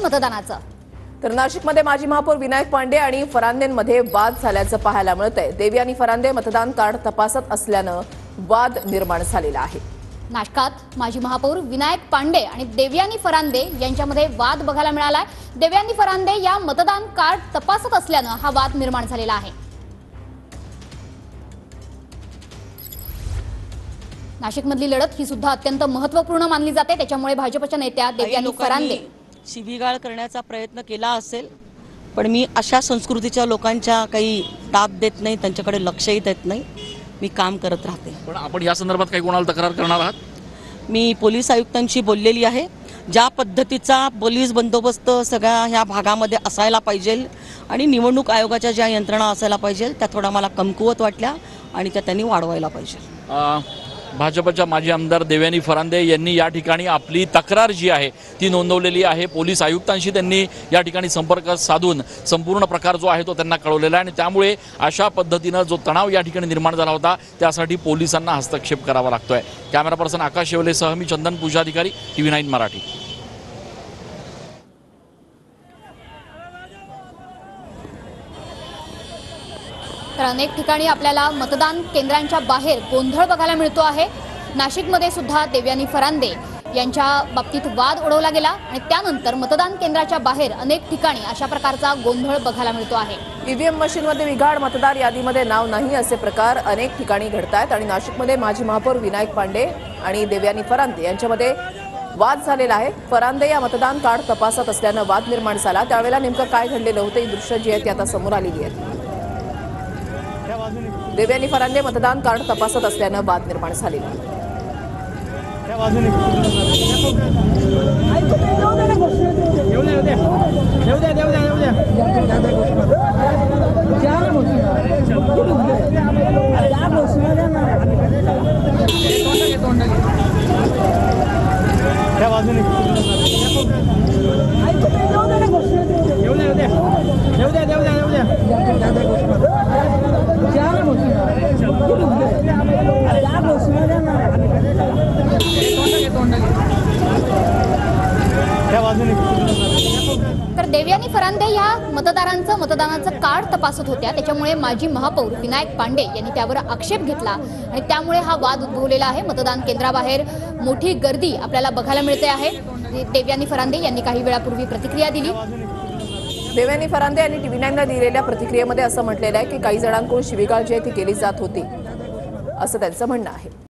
मतदानाचं। तर नाशिकमध्ये माजी महापौर विनायक पांडे आणि फरांदेंमध्ये वाद झाल्याचं पाहायला मिळतंय। देवी आणि फरांदे मतदान कार्ड तपासत असल्यानं वाद निर्माण झालेला आहे। नाशिकात माजी महापौर विनायक पांडे आणि देवयानी फरांदे यांच्यामध्ये वाद बघायला मिळालाय। देवयानी फरांदे या मतदान कार्ड तपासत असल्यानं हा वाद निर्माण झालेला आहे। नाशिकमधली लढत ही सुद्धा अत्यंत महत्त्वपूर्ण मानली जाते। त्याच्यामुळे भाजपच्या नेत्या देवयानी फरांदे शिवीगाळ करण्याचा प्रयत्न केला असेल, पण मी अशा संस्कृतीच्या लोकांच्या काही दाद देत नाही, त्यांच्याकडे लक्षही देत नाही। मी काम करत राहते। पण आपण या संदर्भात काही कोणाला तक्रार करणार आहात? मी पोलीस आयुक्तांशी बोललेली आहे। ज्या पद्धतीचा पोलीस बंदोबस्त सगळ्या ह्या भागामध्ये असायला पाहिजे आणि निवडणूक आयोगाच्या ज्या यंत्रणा असायला पाहिजे त्या थोडा मला कमकुवत वाटल्या आणि त्या त्यांनी वाढवायला पाहिजे। भाजपच्या माजी आमदार देवयानी फरांदे यांनी या ठिकाणी आपली तक्रार जी आहे ती नोंदवलेली आहे। पोलीस आयुक्तांशी त्यांनी या ठिकाणी संपर्क साधून संपूर्ण प्रकार जो आहे तो त्यांना कळवलेला आहे आणि त्यामुळे अशा पद्धतीनं जो तणाव या ठिकाणी निर्माण झाला होता त्यासाठी पोलिसांना हस्तक्षेप करावा लागतोय। कॅमेरा पर्सन आकाश शेवलेसह मी चंदन पूजाधिकारी, TV9 मराठी। तर अनेक ठिकाणी आपल्याला मतदान केंद्रांच्या बाहेर गोंधळ बघायला मिळतो आहे। नाशिकमध्ये सुद्धा देवयानी फरांदे यांच्या बाबतीत वाद उडवला गेला आणि त्यानंतर मतदान केंद्राच्या बाहेर अनेक ठिकाणी अशा प्रकारचा गोंधळ बघायला मिळतो आहे। ईव्हीएम मशीनमध्ये बिघाड, मतदार यादीमध्ये नाव नाही असे प्रकार अनेक ठिकाणी घडतायत आणि नाशिकमध्ये माजी महापौर विनायक पांडे आणि देवयानी फरांदे यांच्यामध्ये वाद झालेला आहे। फरांदे या मतदान कार्ड तपासत असल्यानं वाद निर्माण झाला। त्यावेळेला नेमकं काय घडलेलं होतं ही दृश्य जी आहेत ती आता समोर आलेली आहेत। देवयानी फरांदे मतदान कार्ड तपासत असल्यानं वाद निर्माण झालेला तर देवयानी फरांदे या मतदानाचं कार्ड तपासत होत्या। त्याच्यामुळे माजी महापौर विनायक पांडे यांनी त्यावर आक्षेप घेतला आणि त्यामुळे हा वाद उद्भवलेला आहे। मतदान केंद्राबाहेर मोठी गर्दी आपल्याला बघायला मिळते आहे। देवयानी फरांदे यांनी काही वेळापूर्वी प्रतिक्रिया दिली। देवयानी फरांदे यांनी TV9ला दिलेल्या प्रतिक्रियेमध्ये असं म्हटलेलं आहे की काही जणांकडून शिवीगाळ जी आहे ती केली जात होती असं त्यांचं म्हणणं आहे।